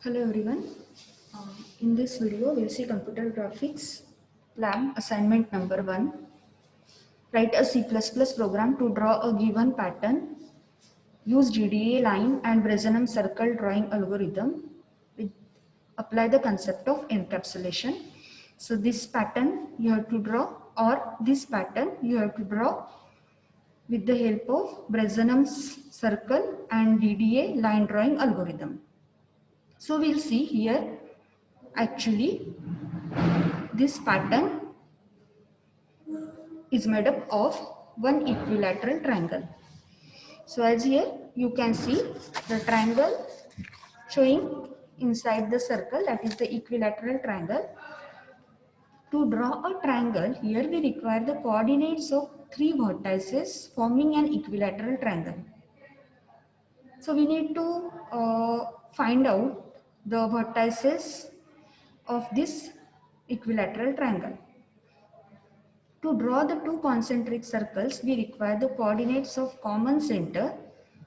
Hello everyone. In this video, we'll see computer graphics lab assignment number 1. Write a C++ program to draw a given pattern. Use GDA line and resonance circle drawing algorithm. Apply the concept of encapsulation. So this pattern you have to draw, or this pattern you have to draw with the help of resonance circle and DDA line drawing algorithm. So we'll see here actually this pattern is made up of one equilateral triangle. So as here you can see the triangle showing inside the circle, that is the equilateral triangle. To draw a triangle, here we require the coordinates of 3 vertices forming an equilateral triangle. So we need to find out the vertices of this equilateral triangle. To draw the two concentric circles, we require the coordinates of common center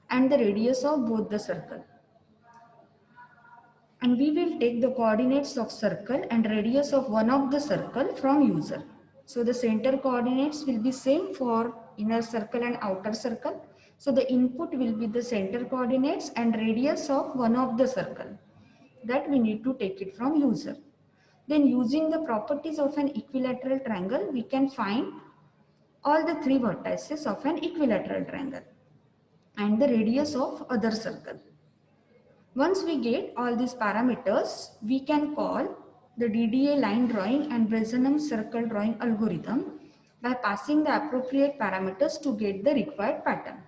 and the radius of both the circle. And we will take the coordinates of circle and radius of one of the circle from user. So the center coordinates will be same for inner circle and outer circle. So the input will be the center coordinates and radius of one of the circle. That we need to take it from user. Then using the properties of an equilateral triangle, we can find all the 3 vertices of an equilateral triangle and the radius of other circle. Once we get all these parameters, we can call the DDA line drawing and resonance circle drawing algorithm by passing the appropriate parameters to get the required pattern.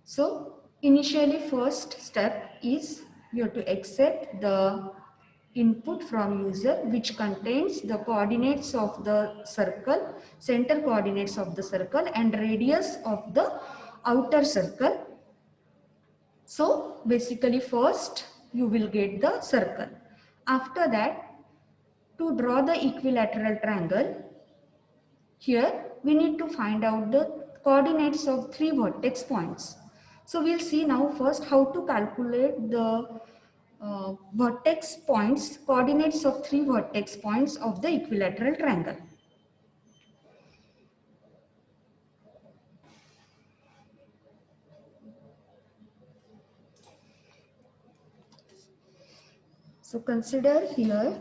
So initially first step is you have to accept the input from user, which contains the coordinates of the circle, center coordinates of the circle and radius of the outer circle. So basically first you will get the circle. After that, to draw the equilateral triangle, here we need to find out the coordinates of 3 vertex points. So we'll see now first how to calculate the vertex points, coordinates of 3 vertex points of the equilateral triangle. So consider here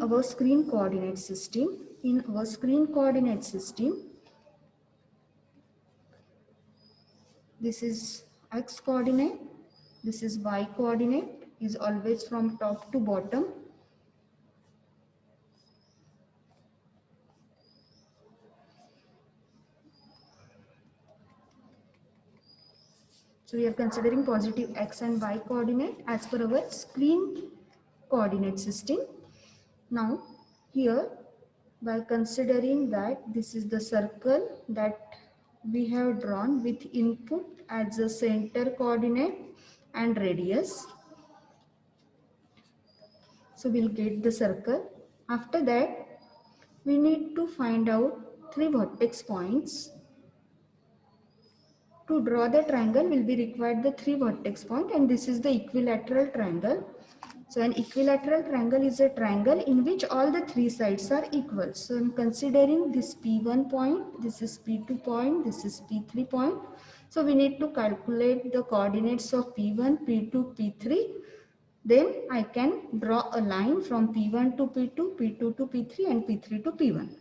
our screen coordinate system. In our screen coordinate system, this is x coordinate, this is y coordinate, is always from top to bottom. So we are considering positive x and y coordinate as per our screen coordinate system. Now here, by considering that this is the circle that we have drawn with input as a center coordinate and radius. So we'll get the circle. After that, we need to find out 3 vertex points. To draw the triangle will be required the 3 vertex point, and this is the equilateral triangle. So an equilateral triangle is a triangle in which all the 3 sides are equal. So I'm considering this P1 point, this is P2 point, this is P3 point. So we need to calculate the coordinates of P1, P2, P3. Then I can draw a line from P1 to P2, P2 to P3 and P3 to P1.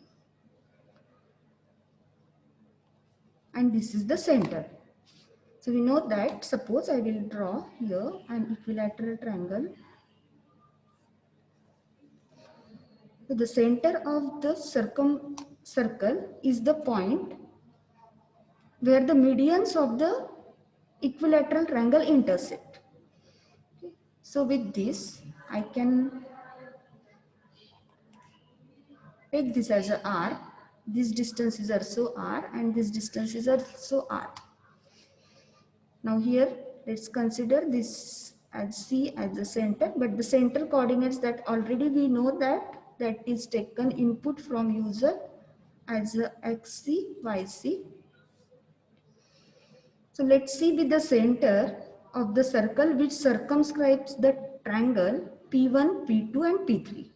And this is the center. So we know that, suppose I will draw here an equilateral triangle. So the center of the circle is the point where the medians of the equilateral triangle intersect. Okay. So with this, I can take this as a r. These distances are so r and these distances are so r. Now here, let's consider this as C as the center, but the center coordinates that already we know that is taken input from user as a xc, yc. So let's see with the center of the circle which circumscribes the triangle P1, P2 and P3.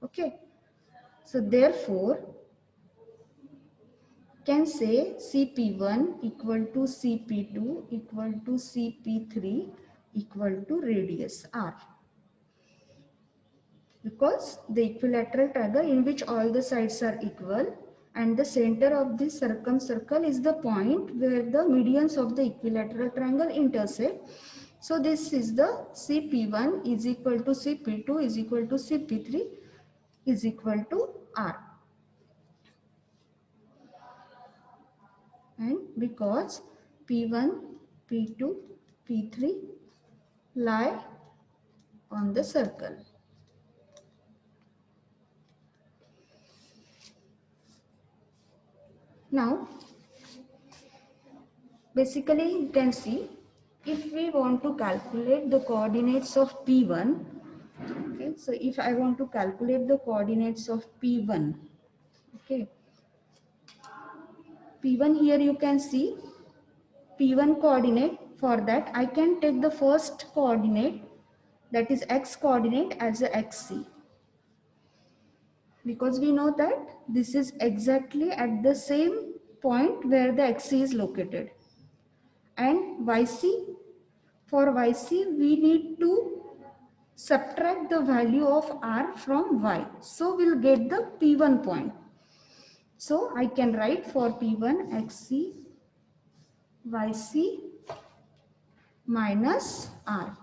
Okay. So therefore, can say CP1 equal to CP2 equal to CP3 equal to radius R. Because the equilateral triangle in which all the sides are equal and the center of the circumcircle is the point where the medians of the equilateral triangle intersect. So this is the CP1 is equal to CP2 is equal to CP3 is equal to R. And because P1, P2, P3 lie on the circle. Now, basically you can see if we want to calculate the coordinates of P1, okay, so if I want to calculate the coordinates of P1, okay, P1 here you can see P1 coordinate. For that I can take the first coordinate, that is x coordinate, as a xc, because we know that this is exactly at the same point where the xc is located. And yc, for yc we need to subtract the value of r from y, so we'll get the P1 point. So I can write for P1 xc yc minus r.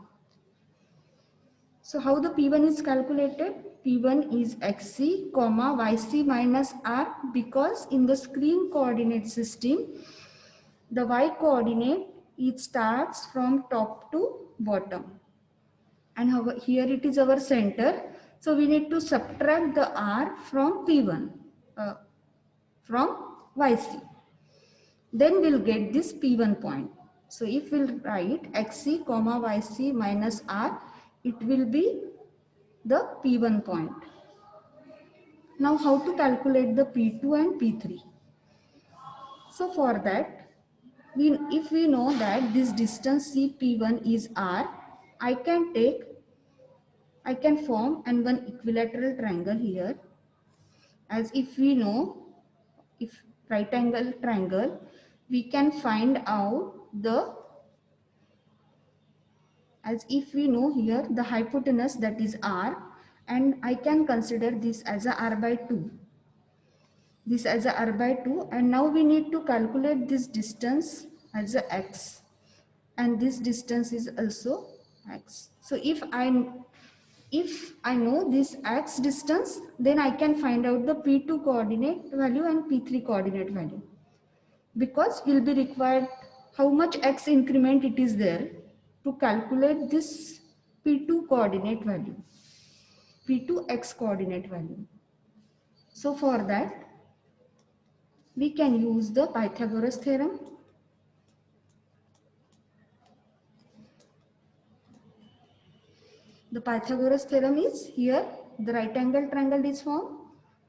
So how the P1 is calculated? P1 is xc comma yc minus r, because in the screen coordinate system the y coordinate, it starts from top to bottom, and here it is our center, so we need to subtract the r from P1 from yc, then we'll get this P1 point. So if we'll write xc comma yc minus r, it will be the P1 point. Now how to calculate the P2 and P3? So for that, if we know that this distance CP1 is r, I can form and one equilateral triangle here, as if we know, if right angle triangle, we can find out the, as if we know here the hypotenuse, that is r, and I can consider this as a r by 2. This as a r by 2, and now we need to calculate this distance as a x, and this distance is also x. So if I know this x distance, then I can find out the P2 coordinate value and P3 coordinate value, because will be required how much x increment it is there to calculate this P2 coordinate value, P2 x coordinate value. So for that we can use the Pythagoras theorem. The Pythagoras theorem is here, the right angle triangle is formed.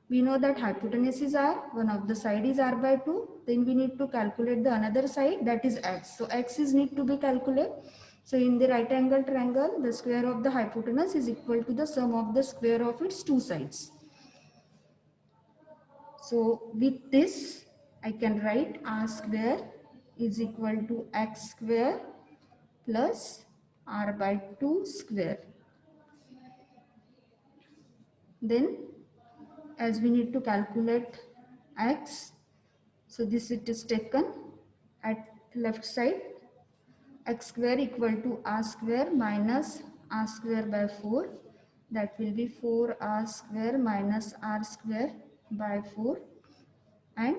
We know that hypotenuse is r, one of the side is r by 2. Then we need to calculate the another side, that is x. So x is need to be calculated. So in the right angle triangle, the square of the hypotenuse is equal to the sum of the square of its two sides. So with this, I can write r square is equal to x square plus r by 2 square. Then as we need to calculate x, so this it is taken at left side, x square equal to r square minus r square by 4, that will be 4r square minus r square by 4, and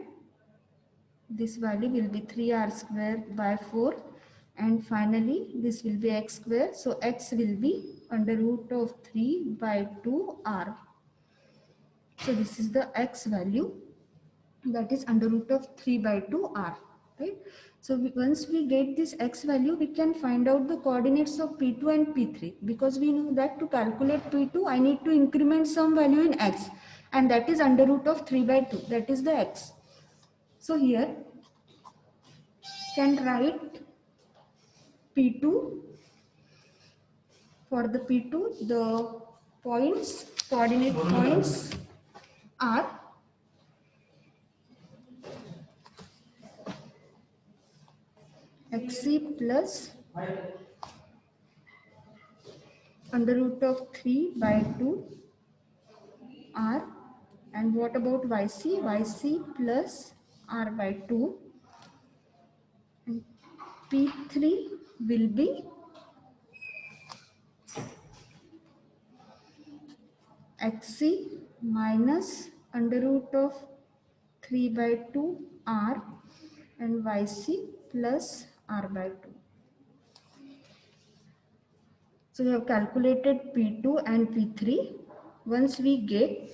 this value will be 3r square by 4, and finally this will be x square, so x will be under root of 3 by 2r. So this is the x value, that is under root of 3 by 2r, right? So once we get this x value, we can find out the coordinates of P2 and P3, because we know that to calculate P2 I need to increment some value in x, and that is under root of 3 by 2, that is the x. So here can write P2. For the P2, the points, coordinate points are xc plus under root of 3 by 2 r. And what about yc? Yc plus r by 2. And P3 will be xc minus under root of 3 by 2 r and yc plus r by 2. So we have calculated P2 and P3 once we get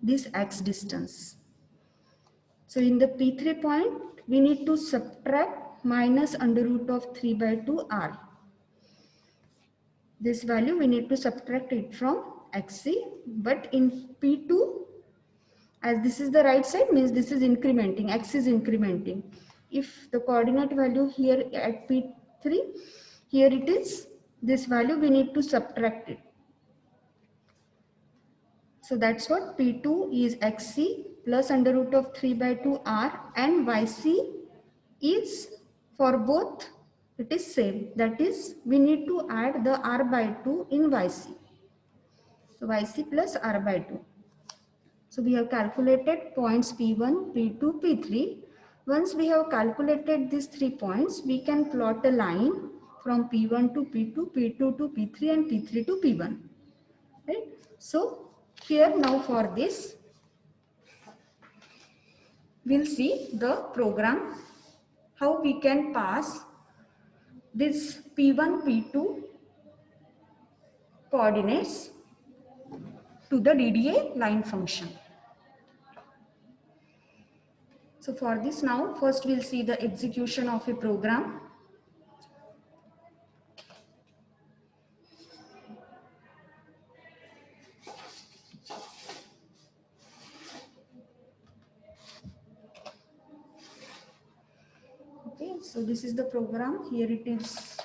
this x distance. So in the P3 point, we need to subtract minus under root of 3 by 2 r. This value we need to subtract it from xc, but in P2, as this is the right side, means this is incrementing, x is incrementing. If the coordinate value here at P3, here it is, this value we need to subtract it. So that's what P2 is xc plus under root of 3 by 2 r, and yc is for both it is same. That is, we need to add the r by 2 in yc. So yc plus r by 2. So we have calculated points P1, P2, P3. Once we have calculated these 3 points, we can plot a line from P1 to P2, P2 to P3 and P3 to P1. Right? So here now for this, we'll see the program, how we can pass this P1, P2 coordinates to the DDA line function. So for this now, first we'll see the execution of a program. Okay, so this is the program. Here it is.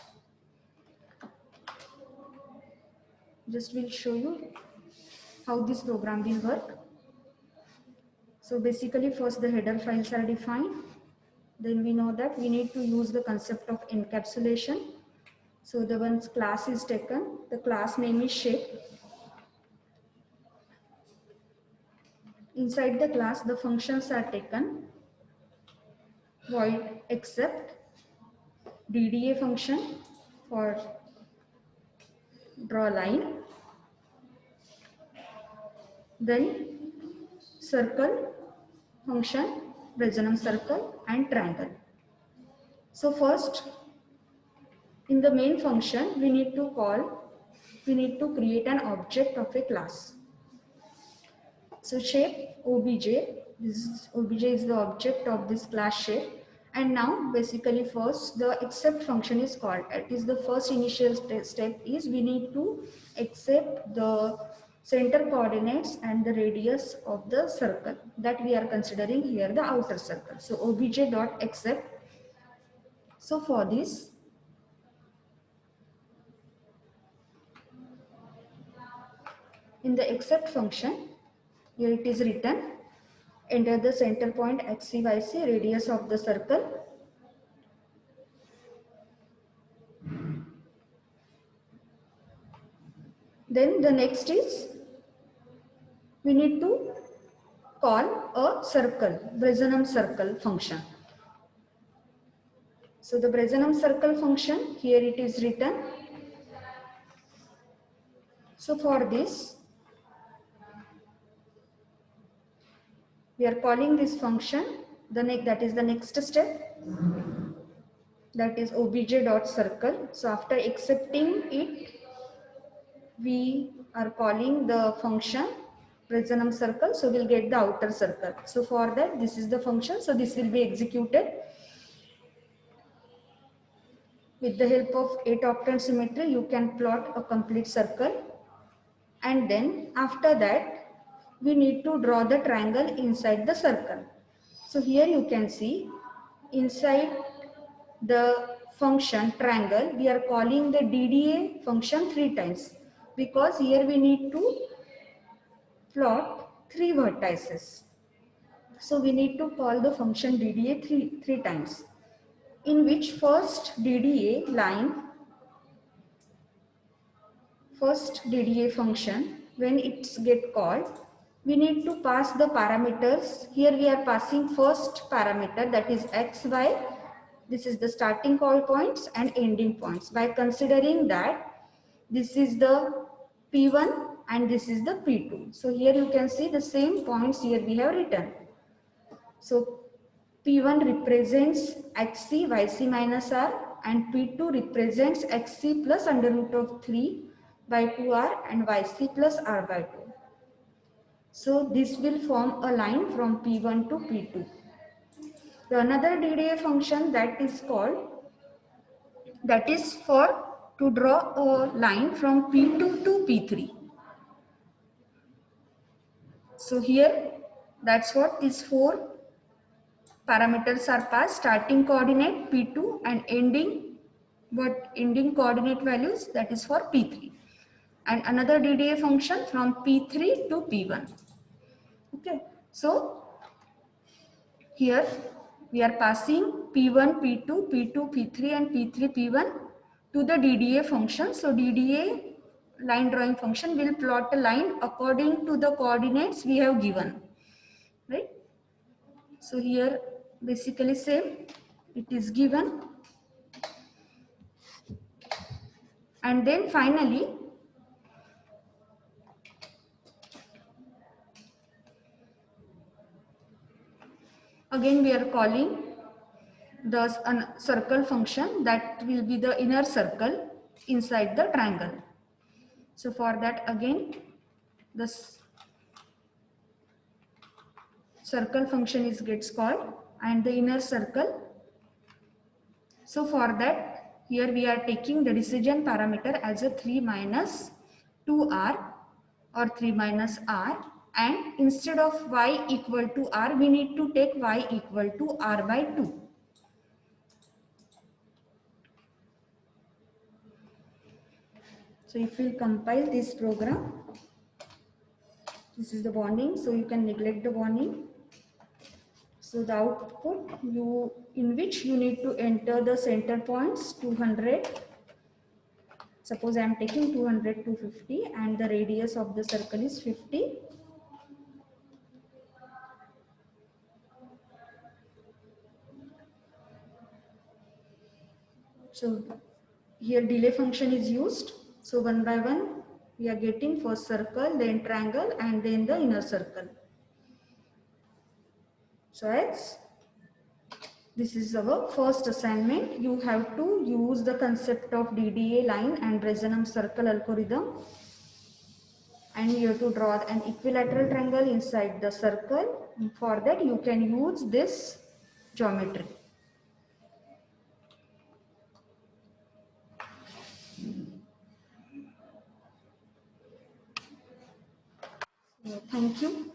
Just will show you how this program will work. So basically first the header files are defined. Then we know that we need to use the concept of encapsulation. So the once class is taken, the class name is shape. Inside the class, the functions are taken. Void except DDA function for draw line. Then circle function, resonance circle and triangle. So first, in the main function, we need to create an object of a class. So shape obj, this obj is the object of this class shape. And now basically first the accept function is called. It is the first initial step is we need to accept the center coordinates and the radius of the circle that we are considering here, the outer circle. So obj dot accept. So for this, in the accept function, here it is written, enter the center point xc yc, radius of the circle. Then the next is, we need to call a circle, Bresenum circle function. So the Bresenum circle function, here it is written. So for this, we are calling this function, that is the next step, that is obj.circle. So after accepting it, we are calling the function Bresenum circle, so we'll get the outer circle. So for that, this is the function, so this will be executed. With the help of 8-octant symmetry, you can plot a complete circle. And then after that, we need to draw the triangle inside the circle. So here you can see inside the function triangle, we are calling the DDA function 3 times, because here we need to plot 3 vertices. So we need to call the function DDA three times, in which first DDA function, when it's get called, we need to pass the parameters. Here we are passing first parameter, that is x, y. This is the starting call points and ending points, by considering that this is the P1 and this is the P2. So here you can see the same points here we have written. So P1 represents xc, yc minus r, and P2 represents xc plus under root of 3 by 2r and yc plus r by 2. So this will form a line from P1 to P2. The another DDA function that is for to draw a line from P2 to P3. So here that's what these 4 parameters are passed: starting coordinate P2 and ending coordinate values, that is for P3, and another DDA function from P3 to P1. Okay, so here we are passing P1, P2, P2, P3 and P3, P1 to the DDA function. So DDA line drawing function will plot a line according to the coordinates we have given, right? So here basically same, it is given, and then finally again we are calling the circle function, that will be the inner circle inside the triangle. So for that again the circle function gets called and the inner circle. So for that here we are taking the decision parameter as a 3 minus 2r or 3 minus r, and instead of y equal to r we need to take y equal to r by 2. So if we compile this program, this is the bonding, so you can neglect the bonding. So the output in which you need to enter the center points 200. Suppose I am taking 200 to 50 and the radius of the circle is 50. So here delay function is used. So one by one we are getting first circle, then triangle, and then the inner circle. So as this is our first assignment, you have to use the concept of DDA line and resonance circle algorithm, and you have to draw an equilateral triangle inside the circle. For that you can use this geometry. Thank you.